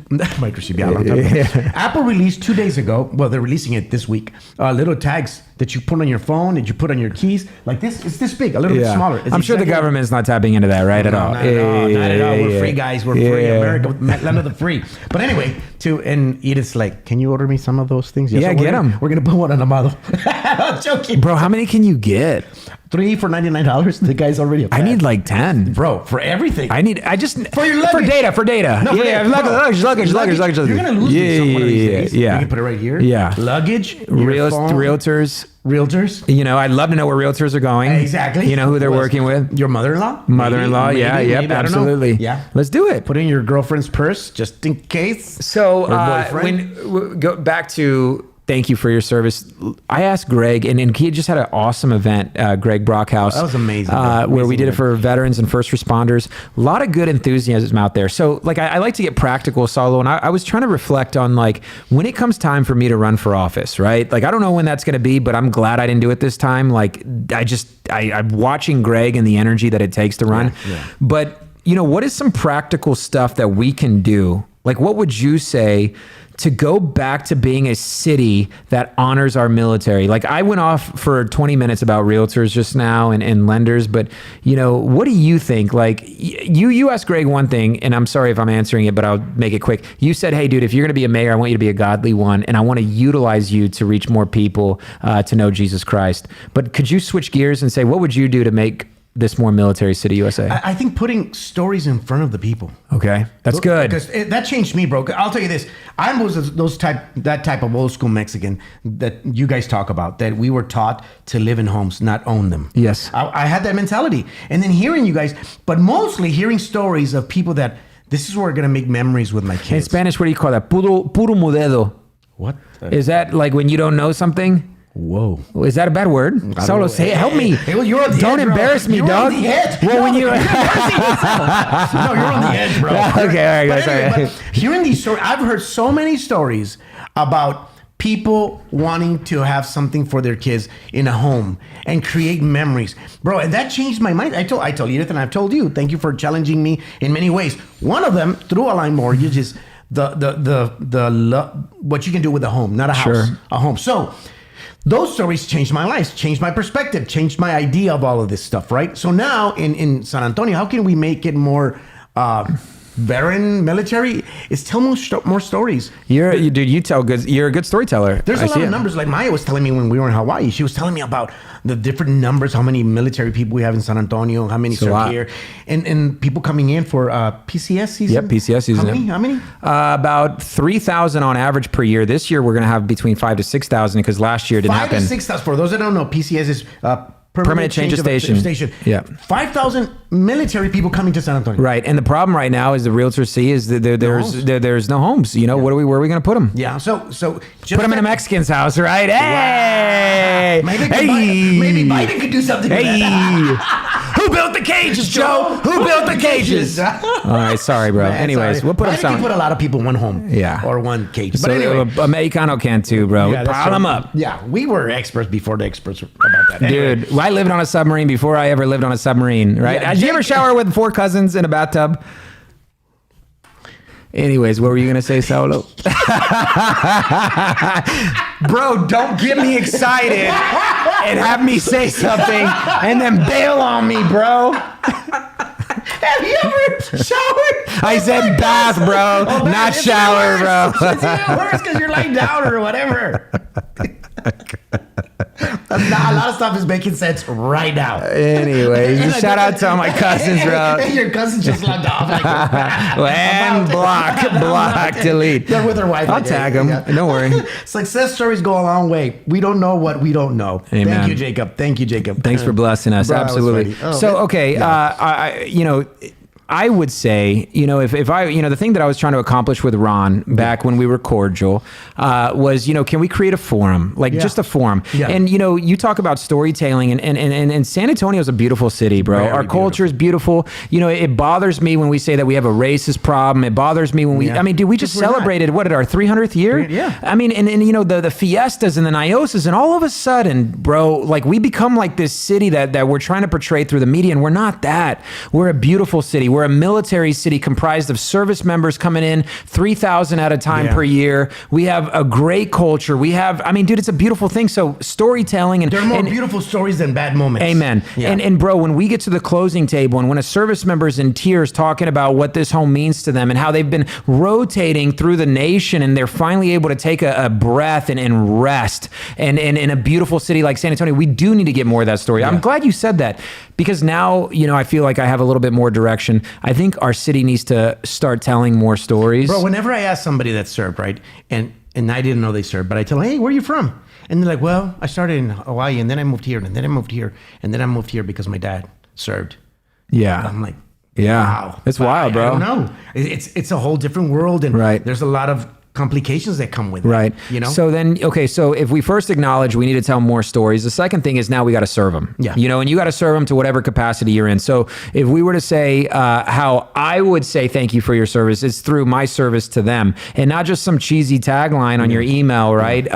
Microchip, yeah, a long time ago. Apple released 2 days ago, well, they're releasing it this week, little tags that you put on your phone, that you put on your keys, like this. It's this big, a little bit smaller. I'm sure the government's not tapping into that, right? At all. Not at all. We're free guys. We're free. America, land of the free. But anyway, and Edith's like, can you order me some of those things? Yes, get them. We're gonna put one on Amado. I'm joking, bro. How many can you get? 3 for $99. The guy's already. I need like 10, bro, for everything. For your luggage. For data. No, luggage. You're gonna lose these one of these days. Yeah. You can put it right here. Yeah. Luggage. Realtors. I'd love to know where realtors are going. Exactly. Who they're working with. Your mother-in-law. Maybe, absolutely. Yeah. Let's do it. Put in your girlfriend's purse just in case. So when go back to. Thank you for your service. I asked Greg, and he just had an awesome event, Greg Brockhouse. That was amazing. Where we did it for veterans and first responders. A lot of good enthusiasm out there. So, I like to get practical, Saulo, and I was trying to reflect on, when it comes time for me to run for office, right? I don't know when that's going to be, but I'm glad I didn't do it this time. I'm watching Greg and the energy that it takes to run. Yeah. But, what is some practical stuff that we can do? What would you say to go back to being a city that honors our military? I went off for 20 minutes about realtors just now and lenders, but what do you think? You asked Greg one thing, and I'm sorry if I'm answering it, but I'll make it quick. You said, hey dude, if you're going to be a mayor, I want you to be a godly one, and I want to utilize you to reach more people to know Jesus Christ. But could you switch gears and say, what would you do to make this more military city USA? I think putting stories in front of the people. Okay, that's good. Because that changed me, bro. I'll tell you this: I was that type of old school Mexican that you guys talk about. That we were taught to live in homes, not own them. Yes, I had that mentality, and then hearing you guys, but mostly hearing stories of people that this is where we're gonna make memories with my kids. In Spanish, what do you call that? Puro mudedo. What is that? When you don't know something? Whoa. Is that a bad word? Saulo, say it. Help me. You're on the Don't edge, embarrass me, you're dog. On the edge. Well, when you... No, you're on the edge, bro. Okay, all right, but hearing these stories, I've heard so many stories about people wanting to have something for their kids in a home and create memories. Bro, and that changed my mind. I told Edith, and I've told you, thank you for challenging me in many ways. One of them, through Align Mortgage, is what you can do with a home, not a house, a home. So those stories changed my life, changed my perspective, changed my idea of all of this stuff, right? So now in San Antonio, how can we make it more veteran military? Is tell more stories. You tell good. You're a good storyteller. There's a lot of numbers. Like Maya was telling me when we were in Hawaii, she was telling me about the different numbers, how many military people we have in San Antonio, how many serve here, and people coming in for PCS season. Yep, PCS season. How many? About 3,000 on average per year. This year we're going to have between 5,000 to 6,000 because last year didn't happen. 5,000 to 6,000. For those that don't know, PCS is Permanent change of station. Yeah. 5,000 military people coming to San Antonio. Right. And the problem right now is the realtors see is that there's no homes. You know, where are we going to put them? Yeah. So just put them in a Mexican's house, right? Hey. Wow. Maybe Biden could do something with that. Who built the cages, Joe? Who built the cages? All right, sorry, bro. Man, Anyways, we'll put them Biden can put a lot of people in one home. Yeah. Or one cage. But So anyway. a Mexicano can too, bro. Yeah, that's Pile true. them up. Yeah, we were experts before the experts about that. Anyway. Dude, I lived on a submarine before I ever lived on a submarine, right? Yeah, Did you ever Jake- shower with 4 cousins in a bathtub? Anyways, what were you going to say, Saulo? Bro, don't get me excited and have me say something and then bail on me, bro. Have you ever showered? I said bath, bro, not It's shower, worse. bro. It's even worse because you're laying down or whatever. A lot of stuff is making sense right now. Anyways, just shout out to all my cousins, bro. Your cousin just logged off. Like, And block, delete. They're with their wife. I'll tag them. Don't worry. Success stories go a long way. We don't know what we don't know. Amen. Thank you, Jacob. Thank you, Jacob. Thanks for blessing us. Bro, that was Absolutely. funny. Oh, So, man. okay, I would say, if I, the thing that I was trying to accomplish with Ron back when we were cordial was, can we create a forum, just a forum? Yeah. And, you talk about storytelling and San Antonio is a beautiful city, bro. Very Our culture is beautiful. It bothers me when we say that we have a racist problem. It bothers me when dude, we just We're not. celebrated, what, our 300th year? Yeah. I mean, and the fiestas and the Niosas, and all of a sudden, bro, like we become like this city that we're trying to portray through the media, and we're not that. We're a beautiful city. We're a military city comprised of service members coming in 3,000 at a time per year. We have a great culture. We have, dude, it's a beautiful thing. So storytelling and There are more beautiful stories than bad moments. Amen. Yeah. And bro, when we get to the closing table and when a service member's in tears talking about what this home means to them and how they've been rotating through the nation and they're finally able to take a breath and rest and in a beautiful city like San Antonio, we do need to get more of that story. I'm glad you said that because now, I feel like I have a little bit more direction. I think our city needs to start telling more stories. Bro, whenever I ask somebody that served, right, and I didn't know they served, but I tell them, hey, where are you from? And they're like, well, I started in Hawaii, and then I moved here, and then I moved here, and then I moved here because my dad served. Yeah. I'm like, Yeah. wow. It's wild, bro. I don't know. It's a whole different world, and Right. there's a lot of complications that come with it. Right. So So if we first acknowledge we need to tell more stories, the second thing is now we got to serve them. Yeah. And you got to serve them to whatever capacity you're in. So if we were to say how I would say thank you for your service, it's through my service to them and not just some cheesy tagline on your email, right?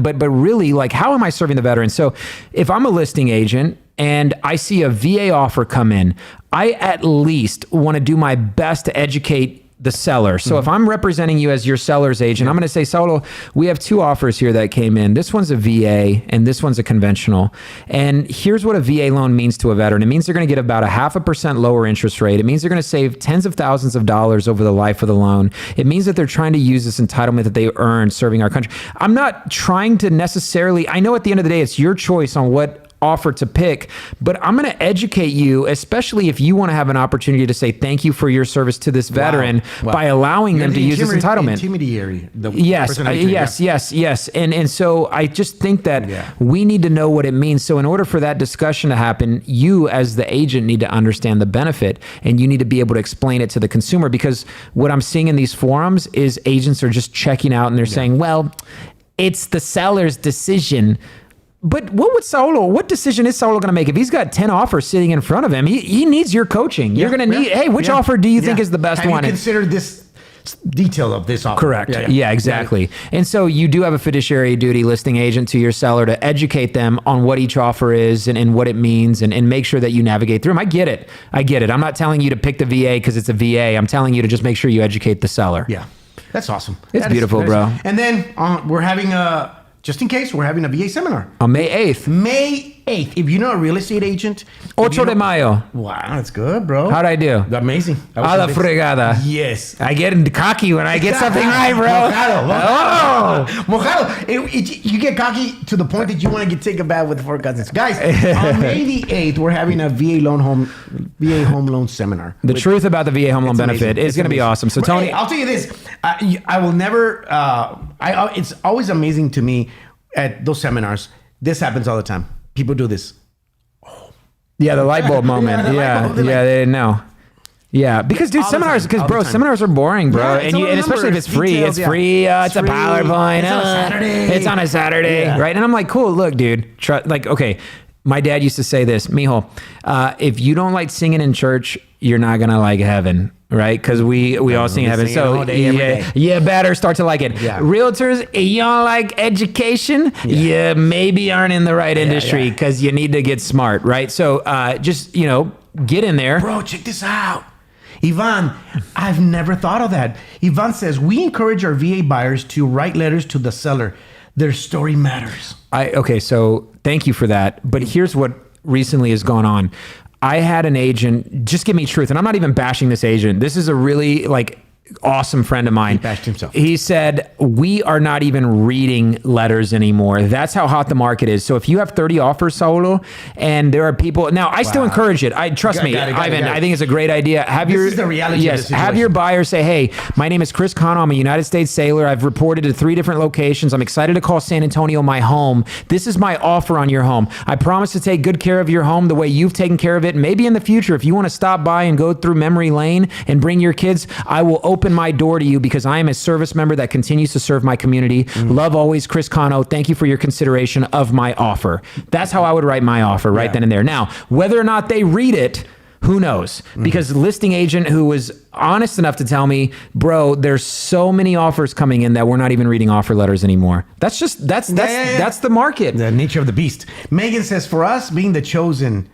But really, like, how am I serving the veterans? So if I'm a listing agent and I see a VA offer come in, I at least want to do my best to educate the seller. So if I'm representing you as your seller's agent, I'm going to say, Saulo, we have 2 offers here that came in. This one's a VA and this one's a conventional. And here's what a VA loan means to a veteran. It means they're going to get about 0.5% lower interest rate. It means they're going to save tens of thousands of dollars over the life of the loan. It means that they're trying to use this entitlement that they earned serving our country. I'm not trying to necessarily, I know at the end of the day, it's your choice on what offer to pick, but I'm going to educate you, especially if you want to have an opportunity to say thank you for your service to this veteran by allowing them to use this entitlement. Intermediary. Yes. And so I just think that we need to know what it means. So in order for that discussion to happen, you as the agent need to understand the benefit and you need to be able to explain it to the consumer, because what I'm seeing in these forums is agents are just checking out and they're saying, well, it's the seller's decision. But what decision is Saulo going to make? If he's got 10 offers sitting in front of him, he needs your coaching. You're going to need, hey, which offer do you think is the best one? Have you considered this detail of this offer? Correct. Yeah, exactly. Right. And so you do have a fiduciary duty, listing agent, to your seller to educate them on what each offer is and what it means and make sure that you navigate through them. I get it. I'm not telling you to pick the VA because it's a VA. I'm telling you to just make sure you educate the seller. Yeah. That's awesome. It's beautiful, bro. And then we're having just in case, we're having a VA seminar. On May 8th. May 8th. If you're not a real estate agent. 8 de Mayo. Wow, that's good, bro. How'd I do? Amazing. A la fregada. Yes. I get cocky when I get something right, bro. Mojado. You get cocky to the point that you want to take a bath with the 4 cousins. Guys, on May the 8th, we're having a VA home loan seminar. The truth about the VA home loan benefit is going to be awesome. So Tony, I'll tell you this. I will never, it's always amazing to me at those seminars. This happens all the time. People do this. Oh, Yeah, the light bulb moment. the light Yeah, bulb. They're yeah, they didn't know. Yeah, because dude, all the seminars, time, because all bro, the time. seminars are boring, bro, Yeah, it's all and especially if numbers, it's free, details, it's yeah. free. It's It's a free. PowerPoint. It's on a Saturday. It's on a Saturday, Yeah. right? And I'm like, cool. Look, dude, like, okay. My dad used to say this, mijo, if you don't like singing in church, you're not gonna like heaven, right? Because we all sing in heaven. sing it So all day, every day. you better start to like it. Yeah. Realtors, if you don't like education, you maybe aren't in the right industry yeah. because you need to get smart, right? So just get in there. Bro, check this out. Ivan, I've never thought of that. Ivan says, we encourage our VA buyers to write letters to the seller. Their story matters. Okay, so thank you for that. But here's what recently has gone on. I had an agent, just give me truth, and I'm not even bashing this agent. This is a really awesome friend of mine. He bashed himself. He said, we are not even reading letters anymore. That's how hot the market is. So if you have 30 offers, Saulo, and there are people, now I still encourage it. Trust me, Got it, Ivan, got it. I think it's a great idea. This is the reality of the Yes, have situation. your buyer say, hey, my name is Chris Cano. I'm a United States sailor. I've reported to 3 different locations. I'm excited to call San Antonio my home. This is my offer on your home. I promise to take good care of your home the way you've taken care of it. Maybe in the future, if you want to stop by and go through memory lane and bring your kids, I will open my door to you because I am a service member that continues to serve my community. Love always, Chris Cano. Thank you for your consideration of my offer. That's how I would write my offer right then and there. Now, whether or not they read it, who knows? Because the listing agent who was honest enough to tell me, bro, there's so many offers coming in that we're not even reading offer letters anymore. That's the market. The nature of the beast. Megan says, for us, being the chosen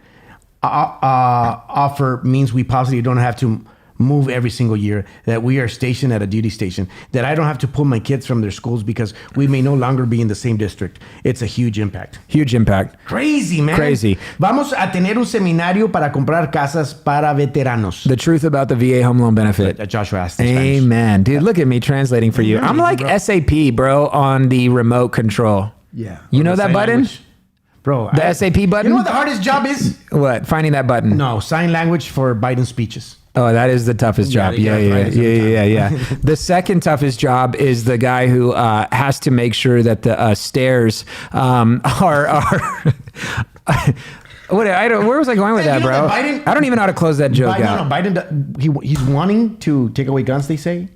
offer means we possibly don't have to move every single year, that we are stationed at a duty station, that I don't have to pull my kids from their schools because we may no longer be in the same district. It's a huge impact. Huge impact. Crazy, man. Crazy. Vamos a tener un seminario para comprar casas para veteranos. The truth about the VA home loan benefit. Joshua asked in Spanish. Amen. Dude, look at me translating for you. You're I'm like amazing, SAP, bro, on the remote control. Yeah. You know that Sign button? language. Bro. The SAP button? You know what the hardest job is? What? Finding that button. No, sign language for Biden speeches. Oh, that is the toughest Yeah, job. you Yeah, gotta yeah, find it yeah, sometime. yeah, yeah. The second toughest job is the guy who has to make sure that the stairs are. Where was I going with Hey, that, you know bro? that Biden- I don't even know how to close that joke out. Biden, he's wanting to take away guns, they say,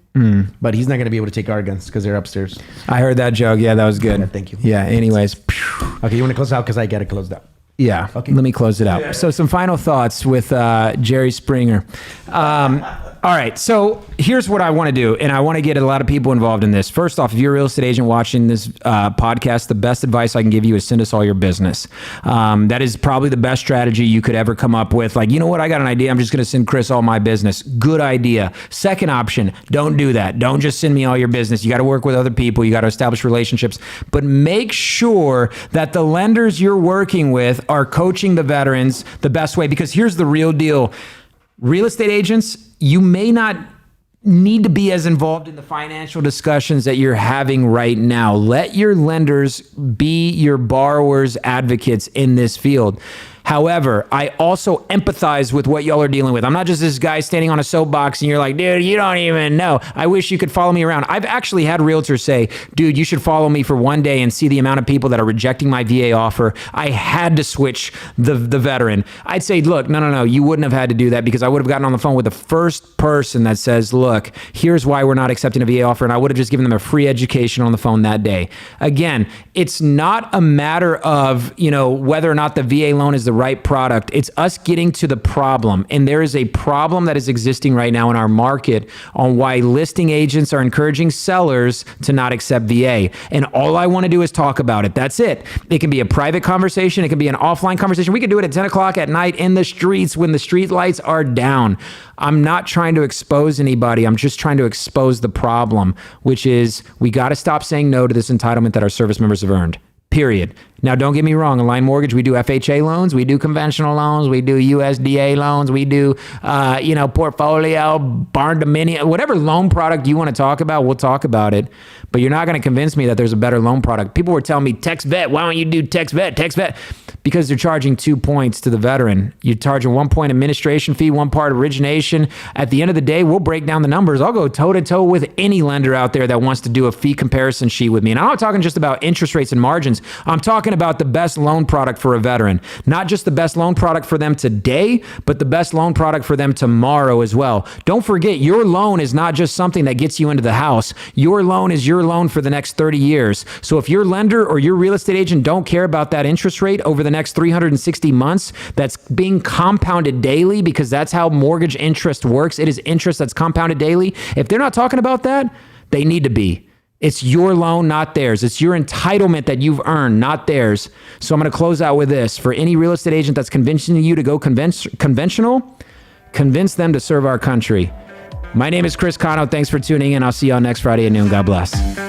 but he's not going to be able to take our guns because they're upstairs. I heard that joke. Yeah, that was good. Yeah, thank you. Yeah. Anyways. Okay, you want to close out because I got to close out. Yeah. Okay. Let me close it out. So some final thoughts with Jerry Springer. All right. So here's what I want to do. And I want to get a lot of people involved in this. First off, if you're a real estate agent watching this podcast, the best advice I can give you is send us all your business. That is probably the best strategy you could ever come up with. Like, you know what? I got an idea. I'm just going to send Chris all my business. Good idea. Second option, don't do that. Don't just send me all your business. You got to work with other people. You got to establish relationships. But make sure that the lenders you're working with are coaching the veterans the best way. Because here's the real deal. Real estate agents, you may not need to be as involved in the financial discussions that you're having right now. Let your lenders be your borrowers' advocates in this field. However, I also empathize with what y'all are dealing with. I'm not just this guy standing on a soapbox and you're like, dude, you don't even know. I wish you could follow me around. I've actually had realtors say, dude, you should follow me for one day and see the amount of people that are rejecting my VA offer. I had to switch the veteran. I'd say, look, no, you wouldn't have had to do that because I would have gotten on the phone with the first person that says, look, here's why we're not accepting a VA offer. And I would have just given them a free education on the phone that day. Again, it's not a matter of, whether or not the VA loan is the right product. It's us getting to the problem. And there is a problem that is existing right now in our market on why listing agents are encouraging sellers to not accept VA. And all I want to do is talk about it. That's it. It can be a private conversation. It can be an offline conversation. We can do it at 10 o'clock at night in the streets when the street lights are down. I'm not trying to expose anybody. I'm just trying to expose the problem, which is we got to stop saying no to this entitlement that our service members have earned. Period. Now, don't get me wrong. Align Mortgage, we do FHA loans, we do conventional loans, we do USDA loans, we do, portfolio, barn dominion, whatever loan product you want to talk about, we'll talk about it. But you're not going to convince me that there's a better loan product. People were telling me, TexVet, why don't you do TexVet? because they're charging 2 points to the veteran. You're charging 1 point administration fee, 1 part origination. At the end of the day, we'll break down the numbers. I'll go toe to toe with any lender out there that wants to do a fee comparison sheet with me. And I'm not talking just about interest rates and margins. I'm talking about the best loan product for a veteran. Not just the best loan product for them today, but the best loan product for them tomorrow as well. Don't forget, your loan is not just something that gets you into the house. Your loan is your loan for the next 30 years. So if your lender or your real estate agent don't care about that interest rate over the next 360 months that's being compounded daily, because that's how mortgage interest works. It is interest that's compounded daily. If they're not talking about that, they need to be. It's your loan, not theirs. It's your entitlement that you've earned, not theirs. So I'm going to close out with this. For any real estate agent that's convincing you to go conventional, convince them to serve our country. My name is Chris Cano. Thanks for tuning in. I'll see y'all next Friday at noon. God bless.